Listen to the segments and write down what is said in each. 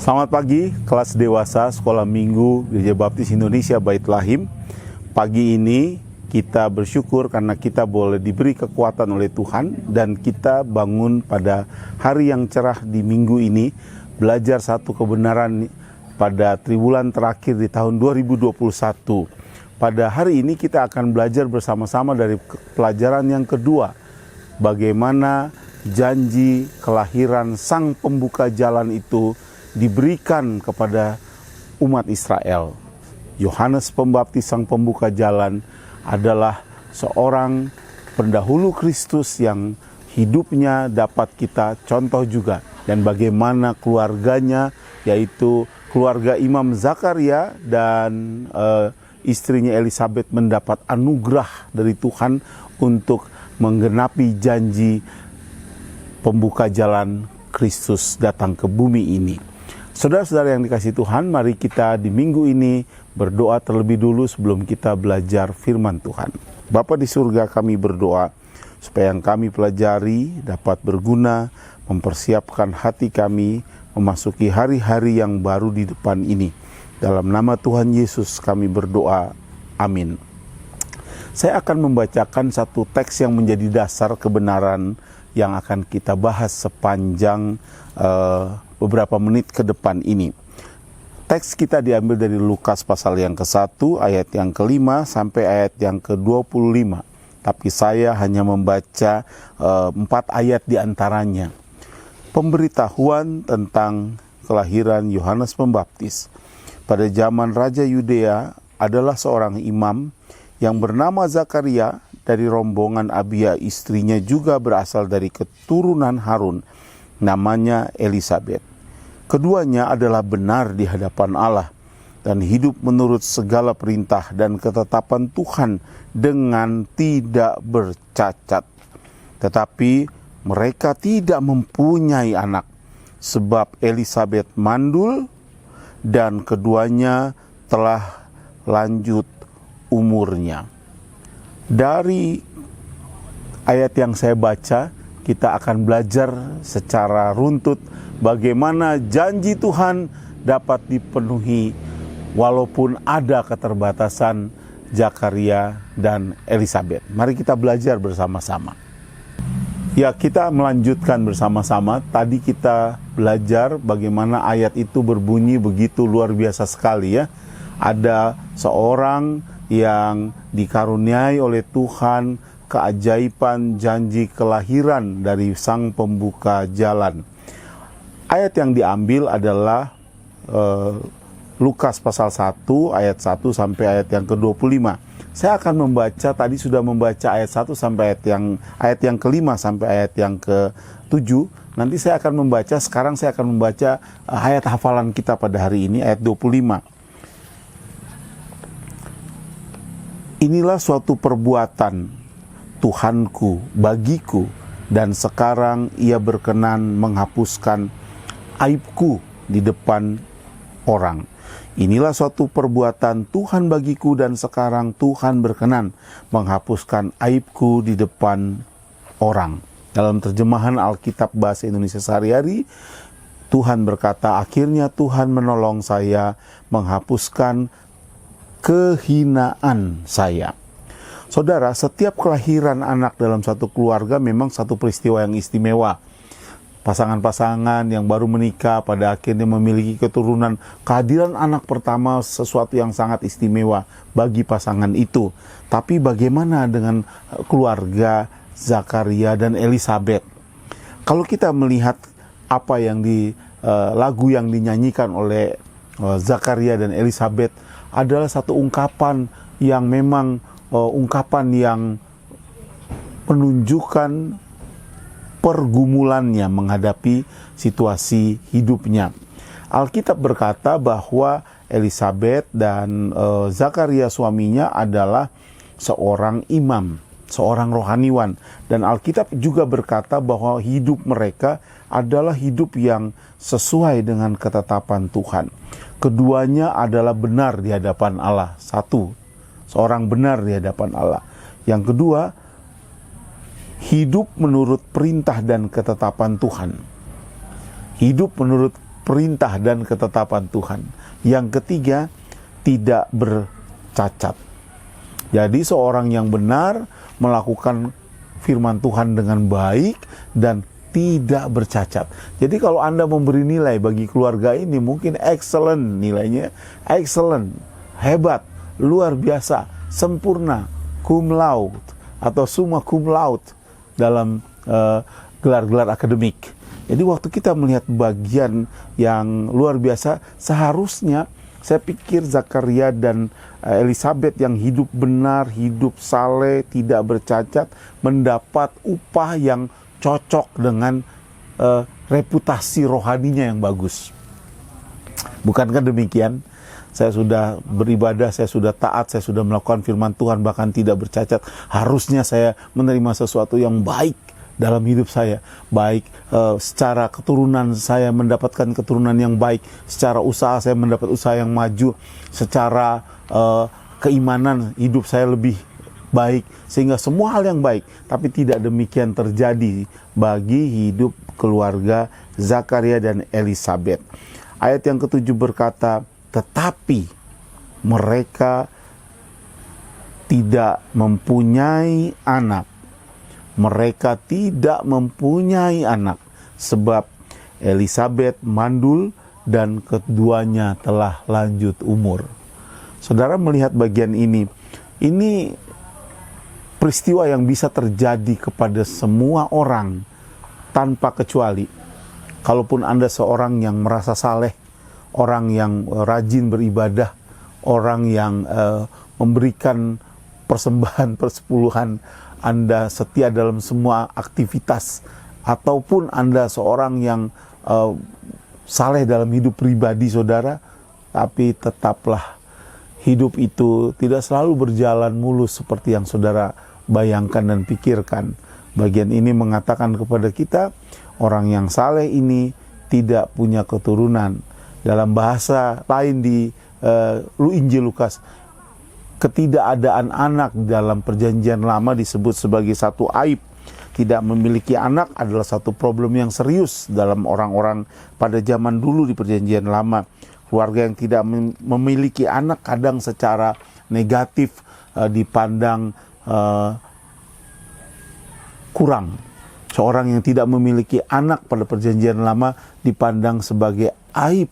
Selamat pagi, kelas dewasa Sekolah Minggu Gereja Baptis Indonesia Bait Lahim. Pagi ini kita bersyukur karena kita boleh diberi kekuatan oleh Tuhan dan kita bangun pada hari yang cerah di minggu ini, belajar satu kebenaran pada triwulan terakhir di tahun 2021. Pada hari ini kita akan belajar bersama-sama dari pelajaran yang kedua, bagaimana janji kelahiran Sang Pembuka Jalan itu diberikan kepada umat Israel. Yohanes Pembaptis Sang Pembuka Jalan adalah seorang pendahulu Kristus yang hidupnya dapat kita contoh juga. Dan bagaimana keluarganya, yaitu keluarga Imam Zakaria dan istrinya Elisabet mendapat anugerah dari Tuhan untuk menggenapi janji pembuka jalan Kristus datang ke bumi ini. Saudara-saudara yang dikasihi Tuhan, mari kita di minggu ini berdoa terlebih dulu sebelum kita belajar firman Tuhan. Bapa di surga, kami berdoa supaya yang kami pelajari dapat berguna, mempersiapkan hati kami memasuki hari-hari yang baru di depan ini. Dalam nama Tuhan Yesus kami berdoa, amin. Saya akan membacakan satu teks yang menjadi dasar kebenaran yang akan kita bahas sepanjang beberapa menit ke depan ini. Teks kita diambil dari Lukas pasal yang ke-1 ayat yang ke-5 sampai ayat yang ke-25. Tapi saya hanya membaca 4 ayat di antaranya. Pemberitahuan tentang kelahiran Yohanes Pembaptis. Pada zaman Raja Yudea adalah seorang imam yang bernama Zakaria dari rombongan Abia, istrinya juga berasal dari keturunan Harun, namanya Elisabet. Keduanya adalah benar di hadapan Allah dan hidup menurut segala perintah dan ketetapan Tuhan dengan tidak bercacat. Tetapi mereka tidak mempunyai anak sebab Elisabet mandul dan keduanya telah lanjut umurnya. Dari ayat yang saya baca, kita akan belajar secara runtut bagaimana janji Tuhan dapat dipenuhi walaupun ada keterbatasan Zakaria dan Elisabet. Mari kita belajar bersama-sama. Ya, kita melanjutkan bersama-sama. Tadi kita belajar bagaimana ayat itu berbunyi begitu luar biasa sekali ya. Ada seorang yang dikaruniai oleh Tuhan keajaiban janji kelahiran dari Sang Pembuka Jalan. Ayat yang diambil adalah Lukas pasal 1 ayat 1 sampai ayat yang ke-25. Saya akan membaca, tadi sudah membaca ayat 1 sampai ayat yang ke-5 sampai ayat yang ke-7. Nanti saya akan membaca, sekarang saya akan membaca ayat hafalan kita pada hari ini, ayat 25. Inilah suatu perbuatan Tuhanku bagiku, dan sekarang ia berkenan menghapuskan aibku di depan orang. Inilah suatu perbuatan Tuhan bagiku, dan sekarang Tuhan berkenan menghapuskan aibku di depan orang. Dalam terjemahan Alkitab Bahasa Indonesia Sehari-hari, Tuhan berkata, akhirnya Tuhan menolong saya menghapuskan kehinaan saya. Saudara, setiap kelahiran anak dalam satu keluarga memang satu peristiwa yang istimewa. Pasangan-pasangan yang baru menikah pada akhirnya memiliki keturunan, kehadiran anak pertama sesuatu yang sangat istimewa bagi pasangan itu. Tapi bagaimana dengan keluarga Zakaria dan Elisabet? Kalau kita melihat apa yang lagu yang dinyanyikan oleh Zakaria dan Elisabet adalah satu ungkapan yang memang ungkapan yang menunjukkan pergumulannya menghadapi situasi hidupnya. Alkitab berkata bahwa Elisabet dan Zakaria suaminya adalah seorang imam, seorang rohaniwan. Dan Alkitab juga berkata bahwa hidup mereka adalah hidup yang sesuai dengan ketetapan Tuhan. Keduanya adalah benar di hadapan Allah. Satu, seorang benar di hadapan Allah. Yang kedua, hidup menurut perintah dan ketetapan Tuhan. Hidup menurut perintah dan ketetapan Tuhan. Yang ketiga, tidak bercacat. Jadi seorang yang benar melakukan firman Tuhan dengan baik dan tidak bercacat. Jadi kalau Anda memberi nilai bagi keluarga ini, mungkin excellent nilainya, excellent, hebat, luar biasa, sempurna, cum laude atau summa cum laude dalam gelar-gelar akademik. Jadi waktu kita melihat bagian yang luar biasa, seharusnya saya pikir Zakaria dan Elisabet yang hidup benar, hidup saleh, tidak bercacat, mendapat upah yang cocok dengan reputasi rohaninya yang bagus. Bukankah demikian? Saya sudah beribadah, saya sudah taat, saya sudah melakukan firman Tuhan, bahkan tidak bercacat. Harusnya saya menerima sesuatu yang baik dalam hidup saya. Baik secara keturunan saya mendapatkan keturunan yang baik, secara usaha saya mendapat usaha yang maju, secara keimanan hidup saya lebih baik, sehingga semua hal yang baik. Tapi tidak demikian terjadi bagi hidup keluarga Zakaria dan Elisabet. Ayat yang ketujuh berkata, tetapi mereka tidak mempunyai anak. Mereka tidak mempunyai anak sebab Elisabet mandul dan keduanya telah lanjut umur. Saudara melihat bagian ini peristiwa yang bisa terjadi kepada semua orang tanpa kecuali. Kalaupun Anda seorang yang merasa saleh, orang yang rajin beribadah, orang yang memberikan persembahan persepuluhan, Anda setia dalam semua aktivitas, ataupun Anda seorang yang saleh dalam hidup pribadi saudara, tapi tetaplah hidup itu tidak selalu berjalan mulus seperti yang saudara bayangkan dan pikirkan. Bagian ini mengatakan kepada kita, orang yang saleh ini tidak punya keturunan. Dalam bahasa lain di Injil Lukas, ketidakadaan anak dalam perjanjian lama disebut sebagai satu aib. Tidak memiliki anak adalah satu problem yang serius dalam orang-orang pada zaman dulu di perjanjian lama. Keluarga yang tidak memiliki anak kadang secara negatif dipandang kurang. Seorang yang tidak memiliki anak pada perjanjian lama dipandang sebagai aib.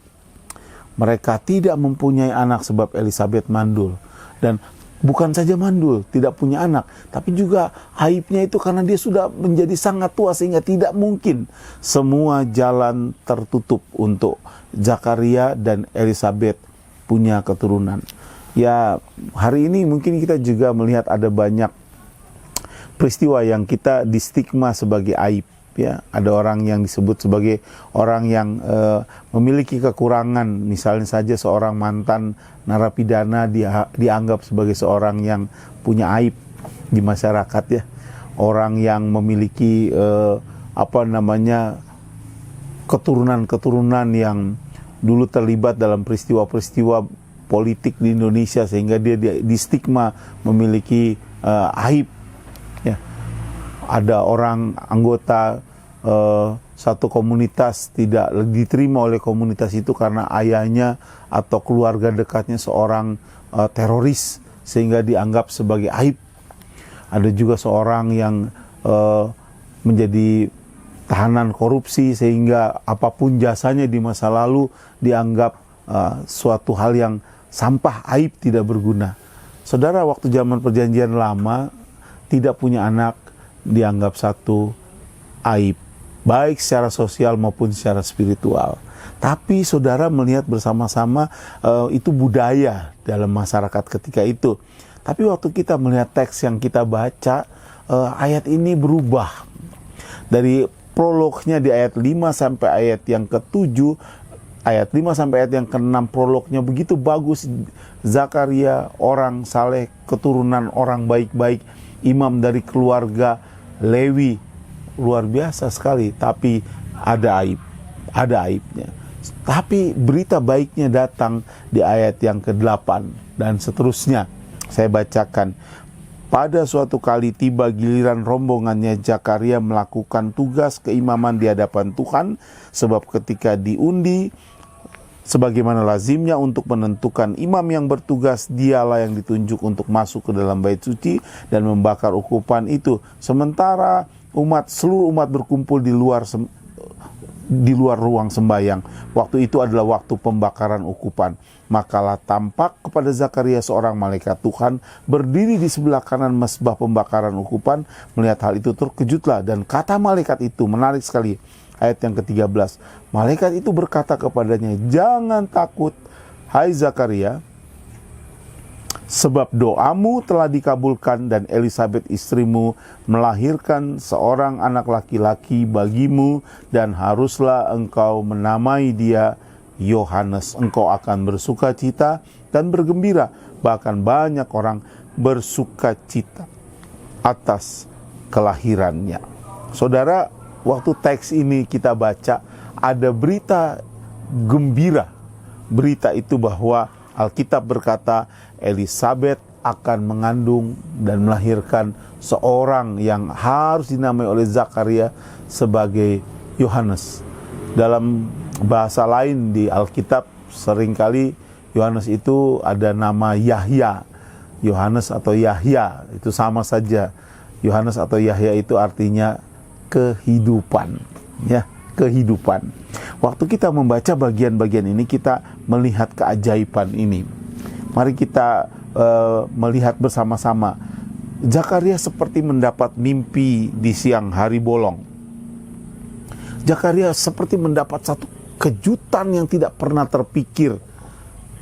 Mereka tidak mempunyai anak sebab Elisabet mandul. Dan bukan saja mandul, tidak punya anak, tapi juga aibnya itu karena dia sudah menjadi sangat tua sehingga tidak mungkin semua jalan tertutup untuk Zakaria dan Elisabet punya keturunan. Ya, hari ini mungkin kita juga melihat ada banyak peristiwa yang kita distigma sebagai aib. Ya, ada orang yang disebut sebagai orang yang memiliki kekurangan. Misalnya saja seorang mantan narapidana dianggap sebagai seorang yang punya aib di masyarakat ya. Orang yang memiliki keturunan-keturunan yang dulu terlibat dalam peristiwa-peristiwa politik di Indonesia sehingga dia di stigma memiliki aib. Ya. Ada orang anggota satu komunitas tidak diterima oleh komunitas itu karena ayahnya atau keluarga dekatnya seorang teroris sehingga dianggap sebagai aib. Ada juga seorang yang menjadi tahanan korupsi sehingga apapun jasanya di masa lalu dianggap suatu hal yang sampah, aib, tidak berguna. Saudara, waktu zaman perjanjian lama tidak punya anak dianggap satu aib, baik secara sosial maupun secara spiritual. Tapi saudara melihat bersama-sama itu budaya dalam masyarakat ketika itu. Tapi waktu kita melihat teks yang kita baca, ayat ini berubah. Dari prolognya di ayat 5 sampai ayat yang ke-7, ayat 5 sampai ayat yang ke-6 prolognya begitu bagus. Zakaria orang saleh, keturunan orang baik-baik, imam dari keluarga Lewi, luar biasa sekali, tapi ada aibnya. Tapi berita baiknya datang di ayat yang ke-8 dan seterusnya. Saya bacakan. Pada suatu kali tiba giliran rombongannya Zakaria melakukan tugas keimaman di hadapan Tuhan, sebab ketika diundi sebagaimana lazimnya untuk menentukan imam yang bertugas, dialah yang ditunjuk untuk masuk ke dalam bait suci dan membakar ukupan itu. Sementara seluruh umat berkumpul di luar ruang sembayang. Waktu itu adalah waktu pembakaran ukupan. Makalah tampak kepada Zakaria seorang malaikat Tuhan berdiri di sebelah kanan mezbah pembakaran ukupan. Melihat hal itu terkejutlah, dan kata malaikat itu menarik sekali. Ayat yang ke-13. Malaikat itu berkata kepadanya, "Jangan takut, hai Zakaria, sebab doamu telah dikabulkan dan Elisabet istrimu melahirkan seorang anak laki-laki bagimu, dan haruslah engkau menamai dia Yohanes. Engkau akan bersukacita dan bergembira, bahkan banyak orang bersukacita atas kelahirannya." Saudara, waktu teks ini kita baca, ada berita gembira. Berita itu bahwa Alkitab berkata Elisabet akan mengandung dan melahirkan seorang yang harus dinamai oleh Zakaria sebagai Yohanes. Dalam bahasa lain di Alkitab seringkali Yohanes itu ada nama Yahya. Yohanes atau Yahya itu sama saja. Yohanes atau Yahya itu artinya kehidupan, ya, kehidupan. Waktu kita membaca bagian-bagian ini, kita melihat keajaiban ini. Mari kita melihat bersama-sama. Zakaria seperti mendapat mimpi di siang hari bolong. Zakaria seperti mendapat satu kejutan yang tidak pernah terpikir.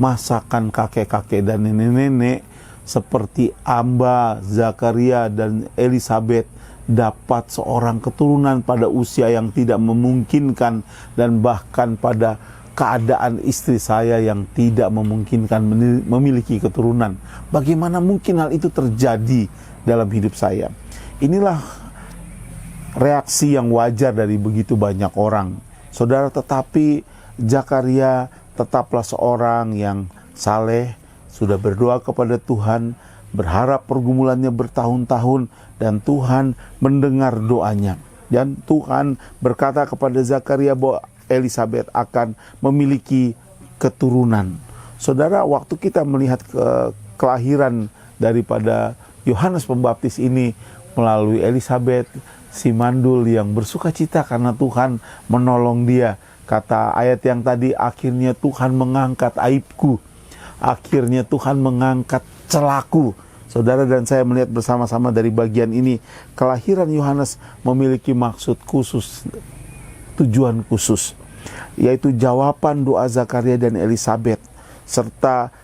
Masakan kakek-kakek dan nenek-nenek seperti Amba, Zakaria, dan Elisabet dapat seorang keturunan pada usia yang tidak memungkinkan, dan bahkan pada keadaan istri saya yang tidak memungkinkan memiliki keturunan. Bagaimana mungkin hal itu terjadi dalam hidup saya? Inilah reaksi yang wajar dari begitu banyak orang. Saudara, tetapi Zakaria tetaplah seorang yang saleh, sudah berdoa kepada Tuhan, berharap pergumulannya bertahun-tahun, dan Tuhan mendengar doanya. Dan Tuhan berkata kepada Zakaria bahwa Elisabet akan memiliki keturunan. Saudara, waktu kita melihat kelahiran daripada Yohanes Pembaptis ini melalui Elisabet, si mandul yang bersukacita karena Tuhan menolong dia. Kata ayat yang tadi, akhirnya Tuhan mengangkat aibku, akhirnya Tuhan mengangkat celaku. Saudara dan saya melihat bersama-sama dari bagian ini, kelahiran Yohanes memiliki maksud khusus, tujuan khusus, yaitu jawaban doa Zakaria dan Elisabet, serta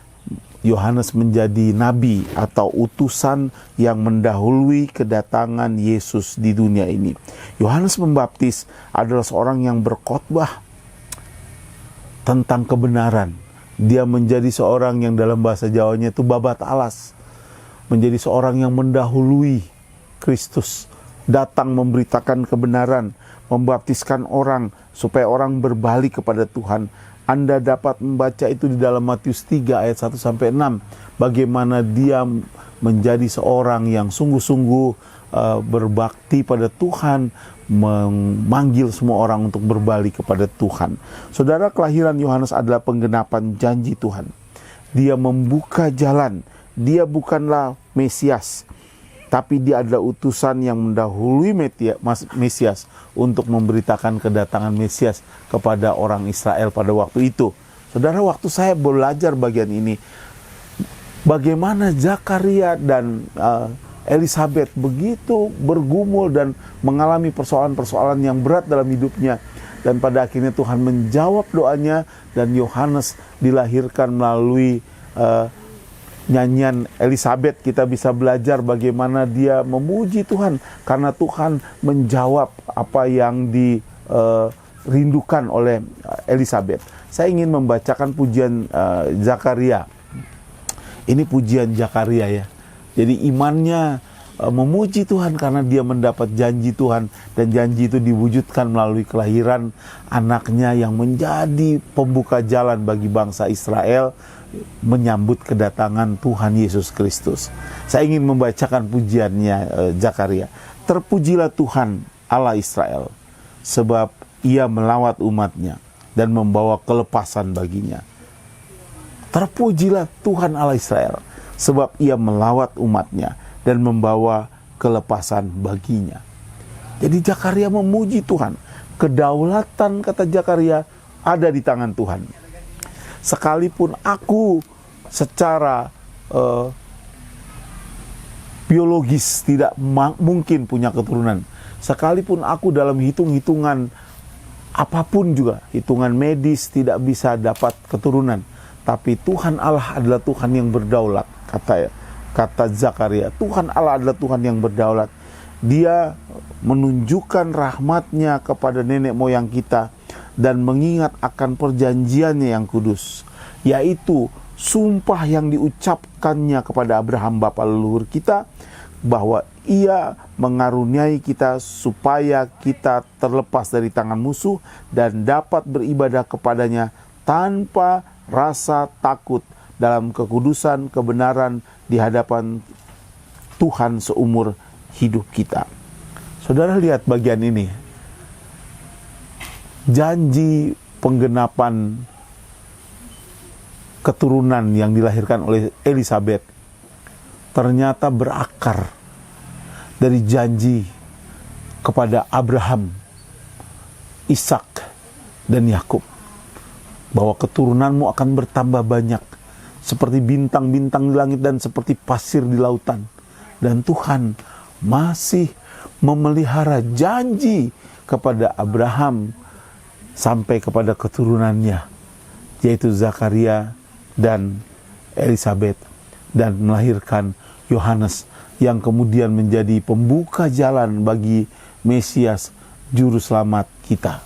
Yohanes menjadi nabi atau utusan yang mendahului kedatangan Yesus di dunia ini. Yohanes Pembaptis adalah seorang yang berkhotbah tentang kebenaran. Dia menjadi seorang yang dalam bahasa Jawanya itu babat alas, menjadi seorang yang mendahului Kristus, datang memberitakan kebenaran, membaptiskan orang supaya orang berbalik kepada Tuhan. Anda dapat membaca itu di dalam Matius 3 ayat 1-6. Bagaimana dia menjadi seorang yang sungguh-sungguh berbakti pada Tuhan, memanggil semua orang untuk berbalik kepada Tuhan. Saudara, kelahiran Yohanes adalah penggenapan janji Tuhan. Dia membuka jalan. Dia bukanlah Mesias, tapi dia adalah utusan yang mendahului Mesias untuk memberitakan kedatangan Mesias kepada orang Israel pada waktu itu. Saudara, waktu saya belajar bagian ini, bagaimana Zakaria dan Elisabet begitu bergumul dan mengalami persoalan-persoalan yang berat dalam hidupnya. Dan pada akhirnya Tuhan menjawab doanya, dan Yohanes dilahirkan melalui nyanyian Elisabet. Kita bisa belajar bagaimana dia memuji Tuhan karena Tuhan menjawab apa yang dirindukan oleh Elisabet. Saya ingin membacakan pujian Zakaria. Ini pujian Zakaria, ya. Jadi imannya memuji Tuhan karena dia mendapat janji Tuhan, dan janji itu diwujudkan melalui kelahiran anaknya yang menjadi pembuka jalan bagi bangsa Israel, menyambut kedatangan Tuhan Yesus Kristus. Saya ingin membacakan pujiannya Zakaria. Terpujilah Tuhan Allah Israel, sebab Ia melawat umatnya dan membawa kelepasan baginya. Terpujilah Tuhan Allah Israel, sebab Ia melawat umatnya dan membawa kelepasan baginya. Jadi Zakaria memuji Tuhan. Kedaulatan, kata Zakaria, ada di tangan Tuhan. Sekalipun aku secara biologis tidak mungkin punya keturunan, sekalipun aku dalam hitung-hitungan apapun juga, hitungan medis tidak bisa dapat keturunan, tapi Tuhan Allah adalah Tuhan yang berdaulat, kata Zakaria. Tuhan Allah adalah Tuhan yang berdaulat. Dia menunjukkan rahmat-Nya kepada nenek moyang kita dan mengingat akan perjanjiannya yang kudus, yaitu sumpah yang diucapkannya kepada Abraham bapa leluhur kita, bahwa Ia mengaruniai kita supaya kita terlepas dari tangan musuh dan dapat beribadah kepadanya tanpa rasa takut dalam kekudusan kebenaran di hadapan Tuhan seumur hidup kita. Saudara lihat bagian ini. Janji penggenapan keturunan yang dilahirkan oleh Elisabeth ternyata berakar dari janji kepada Abraham, Ishak, dan Yakub, bahwa keturunanmu akan bertambah banyak seperti bintang-bintang di langit dan seperti pasir di lautan. Dan Tuhan masih memelihara janji kepada Abraham sampai kepada keturunannya, yaitu Zakaria dan Elisabeth, dan melahirkan Yohanes yang kemudian menjadi pembuka jalan bagi Mesias, Juru Selamat kita.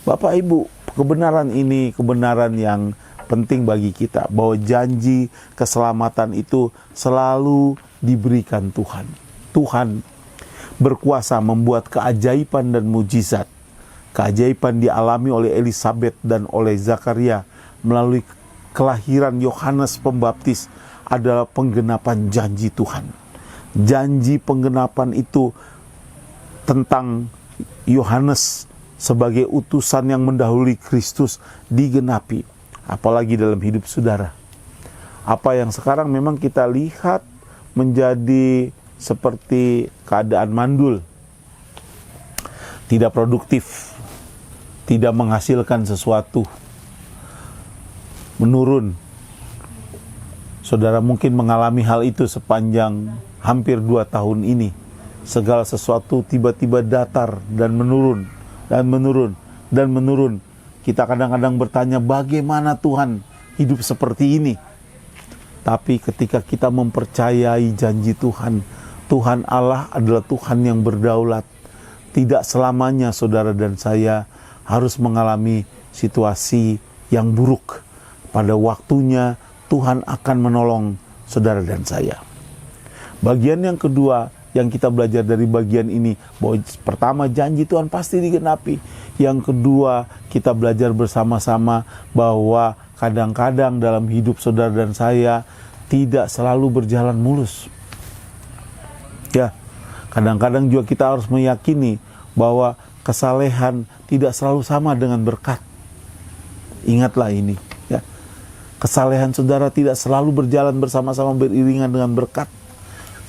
Bapak Ibu, kebenaran ini kebenaran yang penting bagi kita, bahwa janji keselamatan itu selalu diberikan Tuhan. Tuhan berkuasa membuat keajaiban dan mujizat. Keajaiban dialami oleh Elisabeth dan oleh Zakaria melalui kelahiran Yohanes Pembaptis adalah penggenapan janji Tuhan. Janji penggenapan itu tentang Yohanes sebagai utusan yang mendahului Kristus digenapi. Apalagi dalam hidup saudara. Apa yang sekarang memang kita lihat menjadi seperti keadaan mandul, tidak produktif, tidak menghasilkan sesuatu, menurun. Saudara mungkin mengalami hal itu sepanjang hampir 2 tahun ini. Segala sesuatu tiba-tiba datar dan menurun, dan menurun, dan menurun. Kita kadang-kadang bertanya, bagaimana Tuhan hidup seperti ini? Tapi ketika kita mempercayai janji Tuhan, Tuhan Allah adalah Tuhan yang berdaulat. Tidak selamanya saudara dan saya harus mengalami situasi yang buruk. Pada waktunya Tuhan akan menolong saudara dan saya. Bagian yang kedua yang kita belajar dari bagian ini, bahwa pertama janji Tuhan pasti digenapi. Yang kedua, kita belajar bersama-sama bahwa kadang-kadang dalam hidup saudara dan saya tidak selalu berjalan mulus. Ya, kadang-kadang juga kita harus meyakini bahwa kesalehan tidak selalu sama dengan berkat. Ingatlah ini, ya. Kesalehan saudara tidak selalu berjalan bersama-sama beriringan dengan berkat.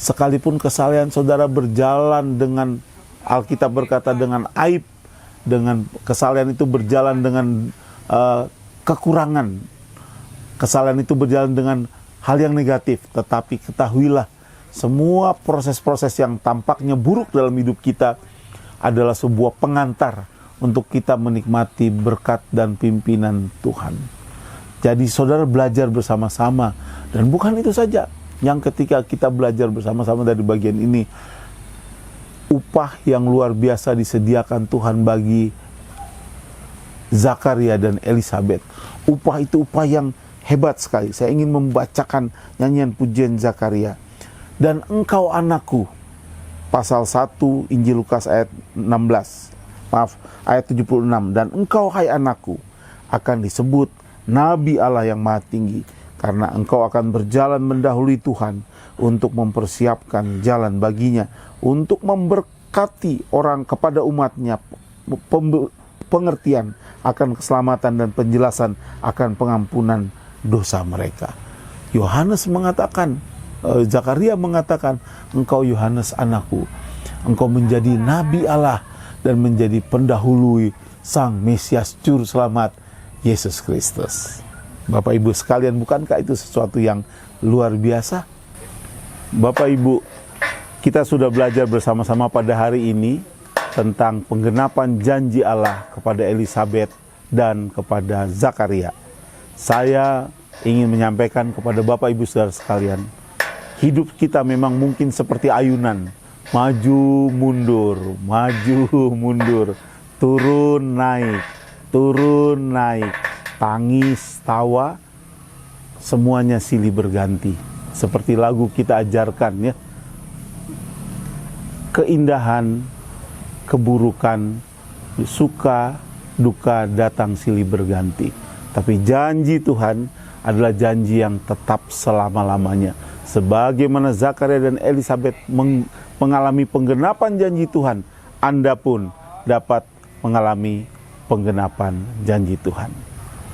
Sekalipun kesalehan saudara berjalan dengan, Alkitab berkata, dengan aib, dengan kesalehan itu berjalan dengan kekurangan, kesalehan itu berjalan dengan hal yang negatif, tetapi ketahuilah, semua proses-proses yang tampaknya buruk dalam hidup kita adalah sebuah pengantar untuk kita menikmati berkat dan pimpinan Tuhan. Jadi saudara belajar bersama-sama, dan bukan itu saja. Yang ketika kita belajar bersama-sama dari bagian ini, upah yang luar biasa disediakan Tuhan bagi Zakaria dan Elisabeth. Upah itu upah yang hebat sekali. Saya ingin membacakan nyanyian pujian Zakaria. Dan engkau anakku, pasal 1 Injil Lukas ayat 16. Ayat 76. Dan engkau hai anakku akan disebut Nabi Allah yang Maha Tinggi, karena engkau akan berjalan mendahului Tuhan untuk mempersiapkan jalan baginya, untuk memberkati orang kepada umatnya, pengertian akan keselamatan dan penjelasan akan pengampunan dosa mereka. Yohanes mengatakan, Zakaria mengatakan, engkau Yohanes anakku, engkau menjadi nabi Allah dan menjadi pendahului Sang Mesias Juru Selamat Yesus Kristus. Bapak Ibu sekalian, bukankah itu sesuatu yang luar biasa? Bapak Ibu, kita sudah belajar bersama-sama pada hari ini tentang penggenapan janji Allah kepada Elisabet dan kepada Zakaria. Saya ingin menyampaikan kepada Bapak Ibu Saudara sekalian, hidup kita memang mungkin seperti ayunan, maju mundur, turun naik, tangis, tawa, semuanya silih berganti. Seperti lagu kita ajarkan ya, keindahan, keburukan, suka, duka datang silih berganti. Tapi janji Tuhan adalah janji yang tetap selama-lamanya. Sebagaimana Zakaria dan Elisabet mengalami penggenapan janji Tuhan, Anda pun dapat mengalami penggenapan janji Tuhan.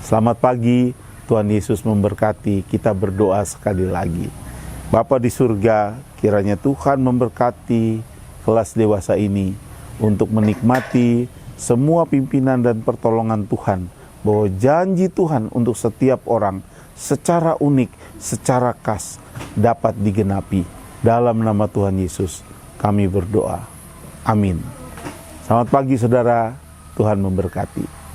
Selamat pagi, Tuhan Yesus memberkati. Kita berdoa sekali lagi. Bapa di surga, kiranya Tuhan memberkati kelas dewasa ini untuk menikmati semua pimpinan dan pertolongan Tuhan, bahwa janji Tuhan untuk setiap orang secara unik, secara khas dapat digenapi. Dalam nama Tuhan Yesus kami berdoa. Amin. Selamat pagi saudara, Tuhan memberkati.